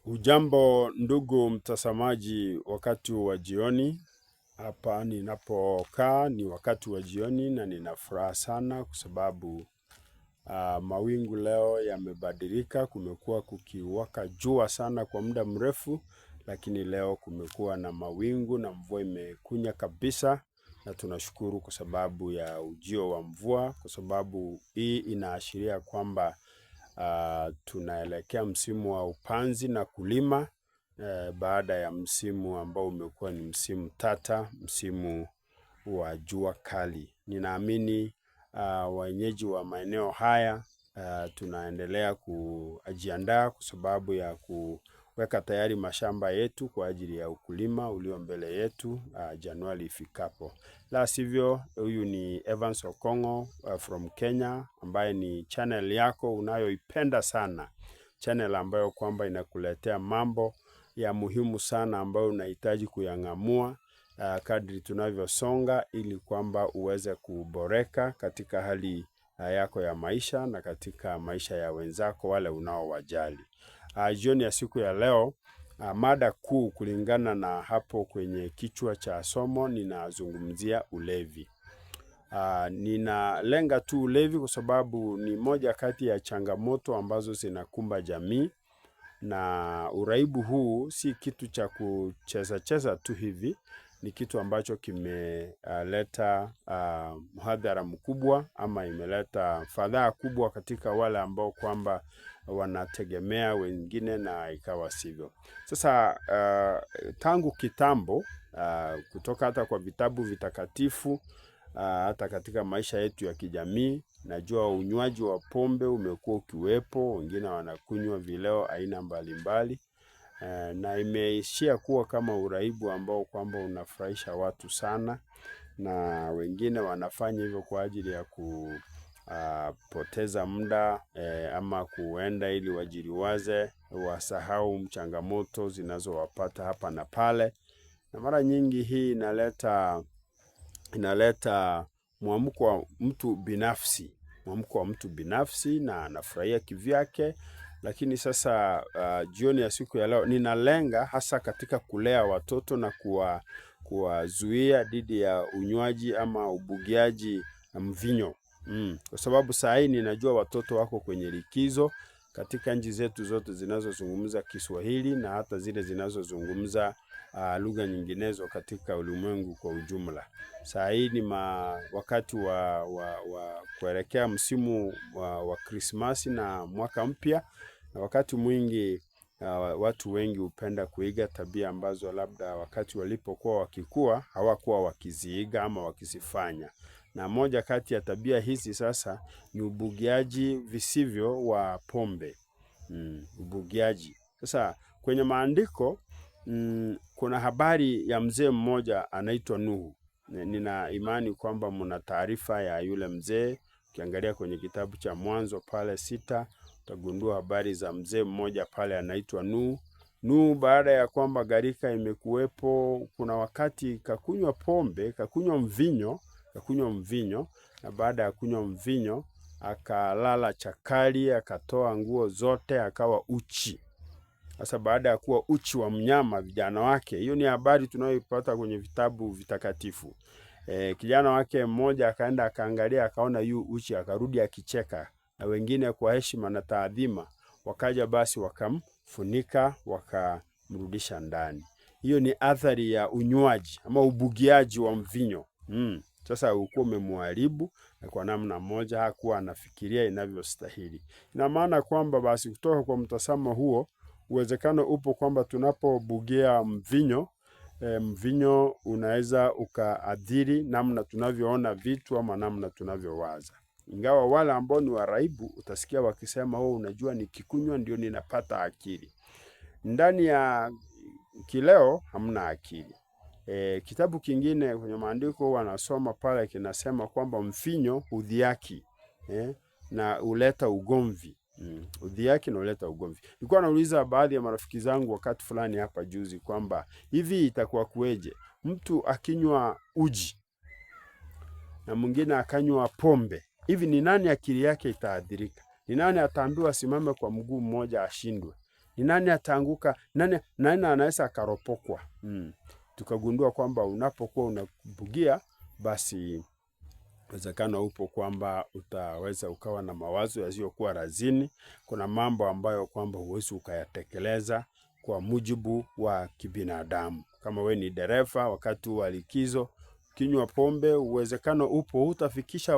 Ujambo ndugu mtazamaji, wakati wa jioni. Hapa ninapokaa ni wakati wa jioni na nina furaha sana kwa sababu mawingu leo yamebadilika. Kumekuwa kukiwaka jua sana kwa muda mrefu, lakini leo kumekuwa na mawingu na mvua imekunya kabisa, na tunashukuru kwa sababu ya ujio wa mvua, kwa sababu hii inaashiria kwamba tunaelekea msimu wa upanzi na kulima baada ya msimu ambao umekuwa ni msimu tata, msimu wa jua kali. Ninaamini wenyeji wa maeneo haya tunaendelea kujiandaa kwa sababu ya kuweka tayari mashamba yetu kwa ajili ya ukulima ulio mbele yetu Januari ifikapo. La sivyo, huyu ni Evans Okongo from Kenya, ambaye ni channel yako unayoipenda sana. Channel ambayo kwamba inakuletea mambo ya muhimu sana ambayo unahitaji kuyang'amua kadri tunavyosonga, ili kwamba uweze kuboreka katika hali yako ya maisha na katika maisha ya wenzako wale unaowajali. Jioni ya siku ya leo, mada kuu kulingana na hapo kwenye kichwa cha somo, ninazungumzia ulevi. Ninalenga tu ulevi kwa sababu ni moja kati ya changamoto ambazo zinakumba jamii, na uraibu huu si kitu cha kucheza tu hivi. Ni kitu ambacho kimeleta mhadhara mkubwa, ama imeleta fadhaa kubwa katika wale ambao kwamba wanategemea wengine na ikawa sivyo. Sasa tangu kitambo, kutoka hata kwa vitabu vitakatifu, hata katika maisha yetu ya kijamii, najua unywaji wa pombe umekuwa ukiwepo. Wengine wanakunywa vileo aina mbalimbali, na imeishia kuwa kama uraibu ambao kwamba unafurahisha watu sana, na wengine wanafanya hivyo kwa ajili ya kupoteza muda ama kuenda ili wajiliwaze, wasahau changamoto zinazowapata hapa na pale. Na mara nyingi hii inaleta mwamko wa mtu binafsi, na anafurahia kivyake. Lakini sasa jioni ya siku ya leo ninalenga hasa katika kulea watoto na kuwazuia dhidi ya unywaji ama ubugiaji na mvinyo. Kwa sababu saa hii ninajua watoto wako kwenye likizo katika nchi zetu zote zinazozungumza Kiswahili, na hata zile zinazozungumza lugha nyinginezo katika ulimwengu kwa ujumla. Saa hii ni wakati wa kuelekea msimu wa Krismasi na mwaka mpya, na wakati mwingi watu wengi hupenda kuiga tabia ambazo labda wakati walipokuwa wakikua hawakuwa wakiziiga ama wakizifanya. Na moja kati ya tabia hizi sasa ni ubugiaji visivyo wa pombe. Ubugiaji. Sasa kwenye maandiko kuna habari ya mzee mmoja anaitwa Nuhu. Nina imani kwamba mna taarifa ya yule mzee. Ukiangalia kwenye kitabu cha Mwanzo pale 6, utagundua habari za mzee mmoja pale anaitwa Nuhu. Nuhu baada ya kwamba gharika imekuwepo, kuna wakati kakunywa mvinyo, na baada ya kunywa mvinyo akalala chakali, akatoa nguo zote, akawa uchi. Sasa baada ya kuwa uchi wa mnyama vijana wake, hiyo ni habari tunayoipata kwenye vitabu vitakatifu. Kijana wake mmoja akaenda akaangalia, akaona yu uchi, akarudi akicheka, na wengine kwa heshima na taadhima wakaja basi wakamfunika, wakamrudisha ndani. Hiyo ni athari ya unywaji ama ubugiaji wa mvinyo. Sasa ulikuwa umemharibu, na kwa namna moja hakuwa anafikiria inavyostahili. Ina maana kwamba basi kutoka kwa mtazamo huo, uwezekano upo kwamba tunapobugia mvinyo unaweza ukaadhiri namna tunavyoona vitu ama namna tunavyowaza. Ingawa wale ambao ni waraibu utasikia wakisema, unajua nikikunywa ndio ninapata akili. Ndani ya kileo hamna akili. Kitabu kingine kwenye maandiko wanasoma pale kinasema kwamba mvinyo hudhiaki na huleta ugomvi. Udhiaki na huleta ugomvi. Nilikuwa nauliza baadhi ya marafiki zangu wakati fulani hapa juzi kwamba hivi itakuwa kueje mtu akinywa uji na mwingine akanywa pombe, hivi ni nani akili yake itaadhirika? Ni nani ataambiwa simame kwa mguu mmoja ashindwe? Ni nani ataanguka? Nani anaweza akaropokwa? Tukagundua kwamba unapokuwa unabugia, basi uwezekano upo kwamba utaweza ukawa na mawazo yasiyokuwa razini. Kuna mambo ambayo kwamba huwezi ukayatekeleza kwa mujibu wa kibinadamu. Kama we ni dereva wakati wa likizo, kinywa pombe, uwezekano upo hutafikisha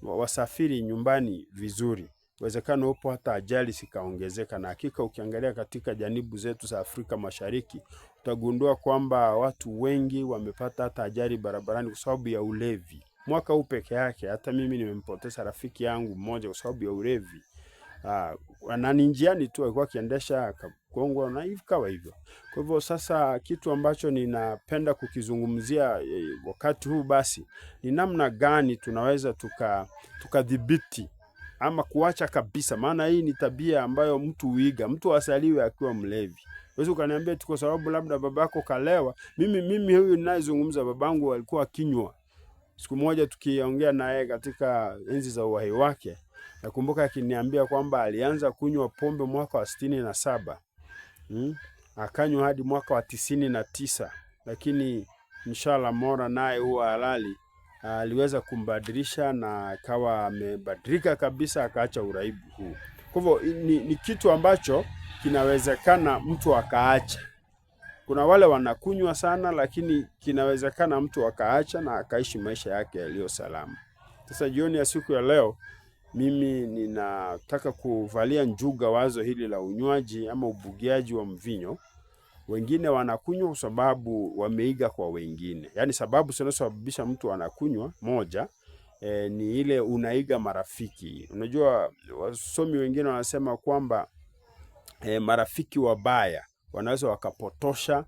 wasafiri nyumbani vizuri. Uwezekano upo hata ajali zikaongezeka, na hakika ukiangalia katika janibu zetu za Afrika Mashariki utagundua kwamba watu wengi wamepata hata ajali barabarani kwa sababu ya ulevi. Mwaka huu peke yake hata mimi nimempoteza rafiki yangu mmoja kwa sababu ya ulevi. Na njiani tu alikuwa akiendesha akagongwa na hivi kawa hivyo. Kwa hivyo sasa kitu ambacho ninapenda kukizungumzia wakati huu basi ni namna gani tunaweza tukadhibiti ama kuacha kabisa, maana hii ni tabia ambayo mtu huiga. Mtu asaliwe akiwa mlevi. Wewe ukaniambia tu kwa sababu labda babako kalewa. Mimi huyu ninayezungumza, babangu alikuwa kinywa. Siku moja tukiongea naye katika enzi za uhai wake, nakumbuka akiniambia kwamba alianza kunywa pombe mwaka wa 67. Akanywa hadi mwaka wa 99, lakini inshallah Mola naye huwa halali aliweza kumbadilisha na akawa amebadilika kabisa, akaacha uraibu huu. Kwa hivyo ni kitu ambacho kinawezekana mtu akaacha. Kuna wale wanakunywa sana, lakini kinawezekana mtu akaacha na akaishi maisha yake yaliyo salama. Sasa jioni ya siku ya leo mimi ninataka kuvalia njuga wazo hili la unywaji ama ubugiaji wa mvinyo. Wengine wanakunywa kwa sababu wameiga kwa wengine. Yaani sababu zinazosababisha mtu anakunywa, moja ni ile unaiga marafiki. Unajua wasomi wengine wanasema kwamba marafiki wabaya wanaweza wakapotosha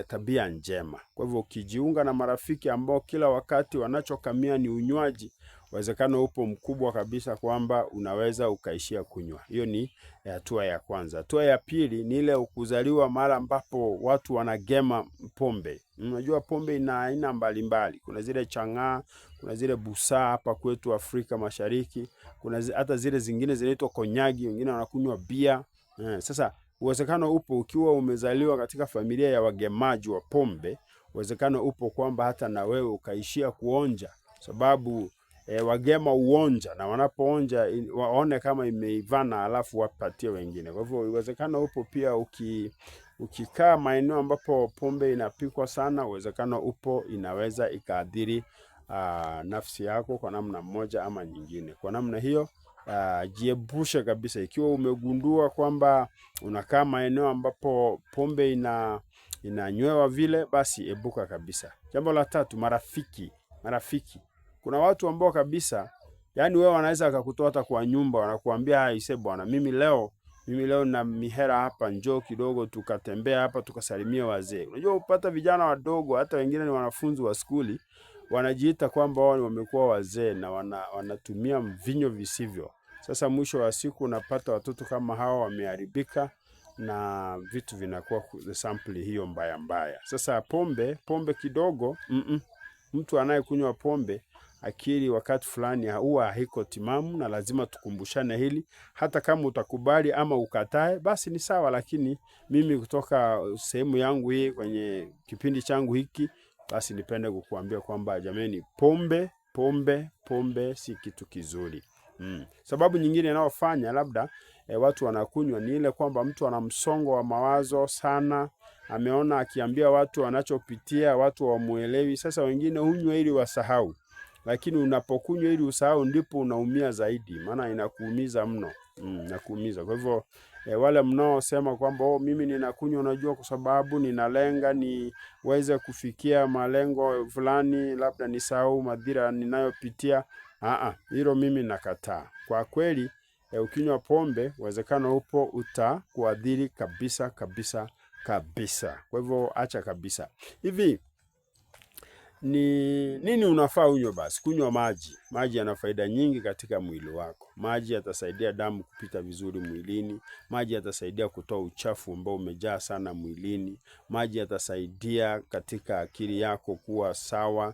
tabia njema. Kwa hivyo ukijiunga na marafiki ambao kila wakati wanachokamia ni unywaji, uwezekano upo mkubwa kabisa kwamba unaweza ukaishia kunywa. Hiyo ni hatua ya kwanza. Hatua ya pili ni ile ukuzaliwa mahali ambapo watu wanagema pombe. Unajua pombe ina aina mbalimbali. Kuna zile chang'aa, kuna zile busaa hapa kwetu Afrika Mashariki, kuna hata zile zingine zinaitwa konyagi, wengine wanakunywa bia. Sasa uwezekano upo ukiwa umezaliwa katika familia ya wagemaji wa pombe, uwezekano upo kwamba hata na wewe ukaishia kuonja, sababu wagema uonja, na wanapoonja waone kama imeivana alafu wapatie wengine. Kwa hivyo uwezekano upo pia ukikaa maeneo ambapo pombe inapikwa sana, uwezekano upo inaweza ikaadhiri nafsi yako kwa namna moja ama nyingine. Kwa namna hiyo jiepushe kabisa. Ikiwa umegundua kwamba unakaa maeneo ambapo pombe inanywewa vile, basi ebuka kabisa. Jambo la tatu, marafiki. Kuna watu ambao kabisa, yani wewe wanaweza akakutoa hata kwa nyumba, wanakuambia aise bwana, mimi leo na mihera hapa, njoo kidogo tukatembea hapa tukasalimia wazee. Unajua upata vijana wadogo, hata wengine ni wanafunzi wa skuli, wanajiita kwamba wao wamekuwa wazee na wanatumia mvinyo visivyo. Sasa mwisho wa siku unapata watoto kama hawa wameharibika na vitu vinakuwa sample hiyo mbaya. Sasa pombe kidogo, mtu anayekunywa pombe akili wakati fulani huwa haiko timamu, na lazima tukumbushane hili. Hata kama utakubali ama ukatae, basi ni sawa, lakini mimi kutoka sehemu yangu hii kwenye kipindi changu hiki, basi nipende kukuambia kwamba jameni, pombe si kitu kizuri. Sababu nyingine inayofanya labda watu wanakunywa ni ile kwamba mtu ana msongo wa mawazo sana, ameona akiambia watu wanachopitia watu hawamuelewi. Sasa wengine hunywa ili wasahau, lakini unapokunywa ili usahau ndipo unaumia zaidi, maana inakuumiza mno. Inakuumiza. Kwa hivyo wale mnaosema kwamba mimi ninakunywa unajua kwa sababu ninalenga niweze kufikia malengo fulani, labda nisahau madhira ninayopitia, hilo mimi nakataa. Kwa kweli ukinywa pombe uwezekano upo utakuadhiri kabisa. Kwa hivyo acha kabisa. Hivi ni nini unafaa unywe basi? Kunywa maji. Maji yana faida nyingi katika mwili wako. Maji yatasaidia damu kupita vizuri mwilini. Maji yatasaidia kutoa uchafu ambao umejaa sana mwilini. Maji yatasaidia katika akili yako kuwa sawa,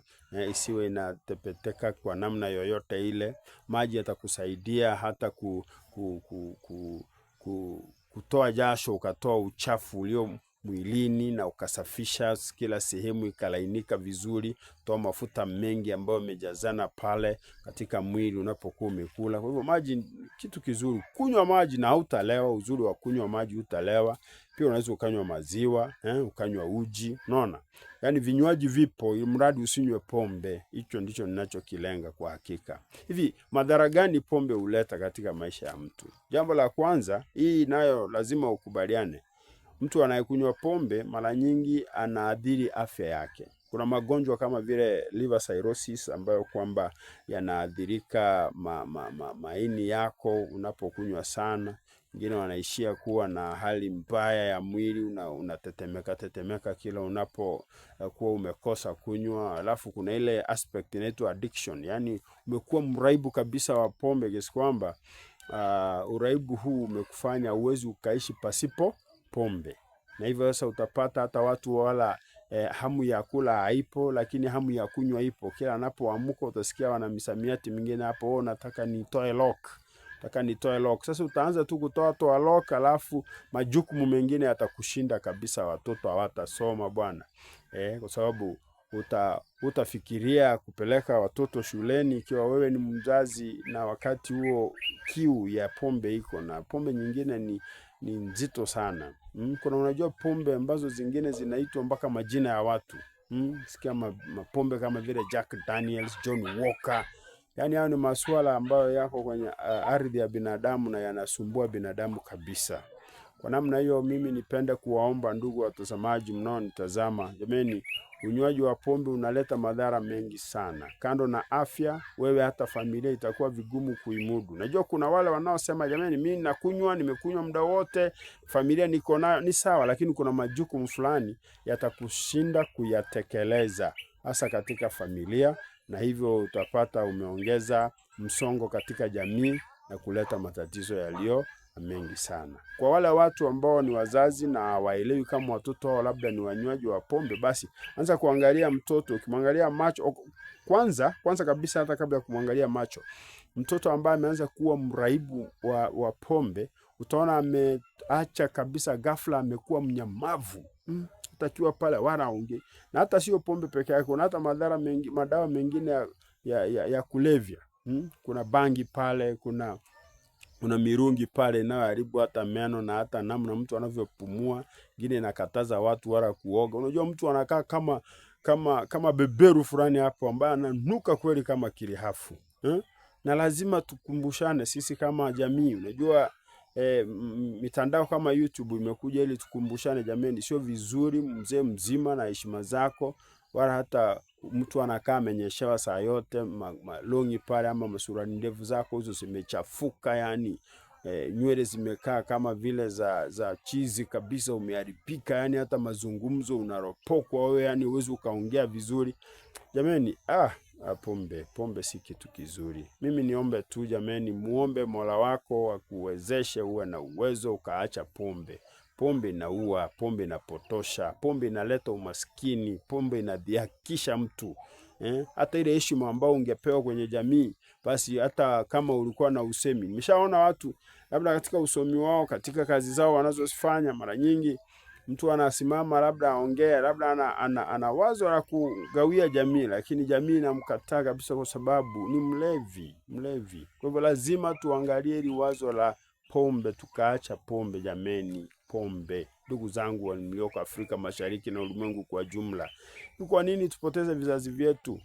isiwe inatepeteka kwa namna yoyote ile. Maji yatakusaidia hata kutoa jasho, ukatoa uchafu ulio mwilini na ukasafisha kila sehemu ikalainika vizuri, toa mafuta mengi ambayo yamejazana pale katika mwili unapokuwa umekula. Kwa hivyo maji kitu kizuri, kunywa maji na hautalewa. Uzuri wa kunywa maji hutalewa. Pia unaweza ukanywa maziwa, ukanywa uji, unaona? Yaani vinywaji vipo, mradi usinywe pombe. Hicho ndicho ninachokilenga kwa hakika. Hivi madhara gani pombe huleta katika maisha ya mtu? Jambo la kwanza, hii nayo lazima ukubaliane. Mtu anayekunywa pombe mara nyingi anaadhiri afya yake. Kuna magonjwa kama vile liver cirrhosis ambayo kwamba yanaadhirika maini yako unapokunywa sana. Wengine wanaishia kuwa na hali mbaya ya mwili, unatetemeka kila unapokuwa umekosa kunywa. Alafu kuna ile aspect inaitwa addiction, yani umekuwa mraibu kabisa wa pombe kiasi kwamba uraibu huu umekufanya uwezi ukaishi pasipo pombe. Na hivyo sasa utapata hata watu wala hamu ya kula haipo, lakini hamu ya kunywa ipo. Kila anapoamka utasikia wana misamiati mingine hapo, nataka nitoe lock. Sasa utaanza tu kutoa lock, alafu majukumu mengine yatakushinda kabisa. Watoto hawatasoma bwana. Kwa sababu utafikiria kupeleka watoto shuleni ikiwa wewe ni mzazi, na wakati huo kiu ya pombe iko, na pombe nyingine ni nzito sana. Kuna unajua pombe ambazo zingine zinaitwa mpaka majina ya watu. Sikia mapombe kama vile Jack Daniels, John Walker. Yaani hayo ni masuala ambayo yako kwenye ardhi ya binadamu na yanasumbua binadamu kabisa. Kwa namna hiyo mimi nipende kuwaomba ndugu watazamaji mnaonitazama, jameni, unywaji wa pombe unaleta madhara mengi sana. Kando na afya, wewe hata familia itakuwa vigumu kuimudu. Najua kuna wale wanaosema jameni, mimi nakunywa, nimekunywa muda wote, familia niko nayo, ni sawa, lakini kuna majukumu fulani yatakushinda kuyatekeleza hasa katika familia, na hivyo utapata umeongeza msongo katika jamii na kuleta matatizo yaliyo mengi sana. Kwa wale watu ambao ni wazazi na hawaelewi kama watoto wao labda ni wanywaji wa pombe, basi anza kuangalia mtoto. Ukimwangalia macho kwanza kabisa, hata kabla ya kumwangalia macho, mtoto ambaye ameanza kuwa mraibu wa pombe, utaona ameacha kabisa, ghafla amekuwa mnyamavu. Utakiwa pale wala ongea. Na hata sio pombe peke yake, kuna hata madawa mengine ya kulevya. Kuna bangi pale, kuna mirungi pale inayoharibu hata meno na hata namna mtu anavyopumua. Ingine inakataza watu wala kuoga. Unajua mtu anakaa kama beberu fulani hapo ambaye ananuka kweli kama kilihafu. Na lazima tukumbushane sisi kama jamii. Unajua mitandao kama YouTube imekuja ili tukumbushane, jameni, sio vizuri mzee mzima na heshima zako, wala hata mtu anakaa amenyeshewa saa yote malongi pale ama masurani ndevu zako hizo zimechafuka, yani nywele zimekaa kama vile za chizi kabisa, umeharibika, yani hata mazungumzo unaropokwa wewe, yani huwezi ukaongea vizuri. Jameni, pombe si kitu kizuri. Mimi niombe tu jameni, muombe Mola wako akuwezeshe uwe na uwezo ukaacha pombe. Pombe inaua, pombe inapotosha, pombe inaleta umaskini, pombe inadhiakisha mtu. Hata ile heshima ambao ungepewa kwenye jamii, basi hata kama ulikuwa na usemi. Nimeshaona watu labda katika usomi wao, katika kazi zao wanazozifanya, mara nyingi mtu anasimama labda aongea, labda ana wazo la kugawia jamii, lakini jamii inamkataa kabisa kwa sababu ni mlevi. Kwa hivyo lazima tuangalie ili wazo la pombe, tukaacha pombe jameni, pombe. Ndugu zangu walioko Afrika Mashariki na ulimwengu kwa jumla, kwa nini tupoteze vizazi vyetu?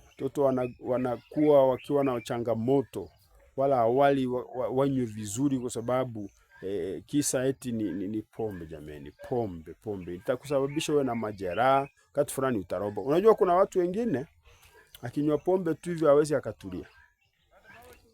Watoto wanakuwa wakiwa na changamoto, wala awali wanywe vizuri kwa sababu kisa eti ni pombe jameni. Pombe itakusababisha wewe na majeraha, wakati fulani utaroba. Unajua kuna watu wengine akinywa pombe tu hivi hawezi akatulia.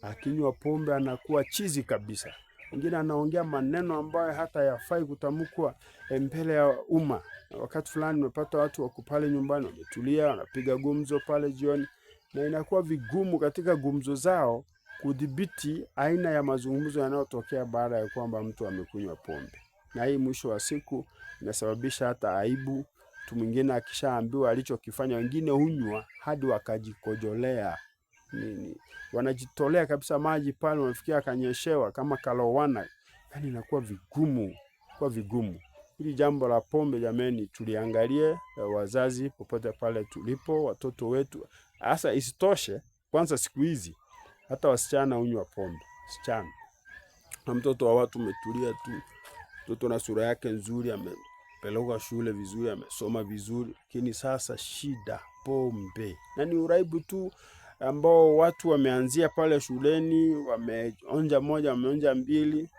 Akinywa pombe anakuwa chizi kabisa. Wengine anaongea maneno ambayo hata yafai kutamkwa mbele ya umma. Wakati fulani umepata watu wako pale nyumbani wametulia, wanapiga gumzo pale jioni, na inakuwa vigumu katika gumzo zao kudhibiti aina ya mazungumzo yanayotokea baada ya kwamba mtu amekunywa pombe. Na hii mwisho wa siku inasababisha hata aibu. Mtu mwingine akishaambiwa alichokifanya, wengine hunywa hadi wakajikojolea. Wanajitolea kabisa maji pale, wanafikia akanyeshewa kama kalowana, yani inakuwa vigumu, kwa vigumu. Hili jambo la pombe jameni, tuliangalie wazazi popote pale tulipo, watoto wetu. Hasa isitoshe, kwanza siku hizi hata wasichana hunywa pombe. Wasichana. Na mtoto wa watu umetulia tu. Mtoto na sura yake nzuri, amepelekwa shule vizuri, amesoma vizuri, lakini sasa shida pombe. Na ni uraibu tu ambao watu wameanzia pale shuleni, wameonja moja, wameonja mbili,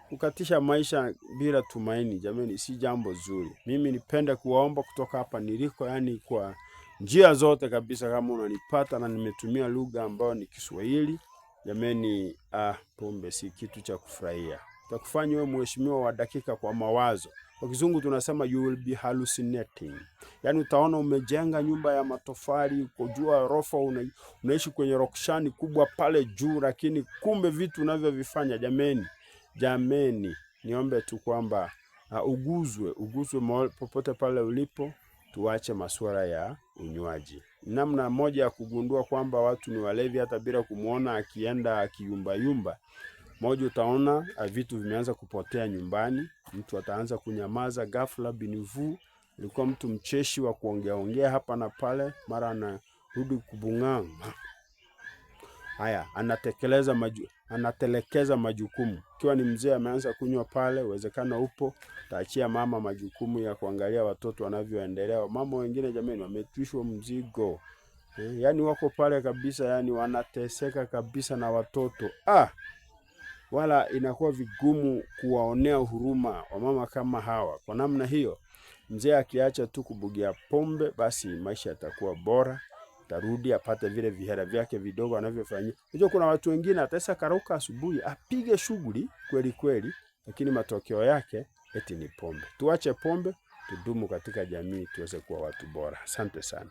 kukatisha maisha bila tumaini. Jamani, si jambo zuri. Mimi nipende kuwaomba kutoka hapa niliko, yani kwa njia zote kabisa, kama unanipata na nimetumia lugha ambayo ni Kiswahili, jamani, pombe si kitu cha kufurahia. Utakufanya wewe mheshimiwa wa dakika kwa mawazo. Kwa kizungu tunasema you will be hallucinating. Yani utaona umejenga nyumba ya matofali, kujua rofa, unaishi kwenye rokshani kubwa pale juu, lakini kumbe vitu unavyovifanya jameni, niombe tu kwamba uguzwe popote pale ulipo. Tuache masuala ya unywaji. Namna moja ya kugundua kwamba watu ni walevi hata bila kumuona akienda akiyumba, moja utaona vitu vimeanza kupotea nyumbani. Mtu ataanza kunyamaza ghafla binivu. Alikuwa mtu mcheshi wa kuongea hapa na pale, mara anarudi kubung'anga. Haya, anatelekeza majukumu. Ikiwa ni mzee ameanza kunywa pale, uwezekano upo taachia mama majukumu ya kuangalia watoto wanavyoendelea. Mama wengine jamani wametwishwa mzigo. Yani wako pale kabisa, yani wanateseka kabisa na watoto. Wala inakuwa vigumu kuwaonea huruma wamama kama hawa. Kwa namna hiyo, mzee akiacha tu kubugia pombe, basi maisha yatakuwa bora. Tarudi apate vile vihera vyake vidogo anavyofanyia. Unajua kuna watu wengine ataweza karauka asubuhi, apige shughuli kweli kweli, lakini matokeo yake eti ni pombe. Tuache pombe, tudumu katika jamii, tuweze kuwa watu bora. Asante sana.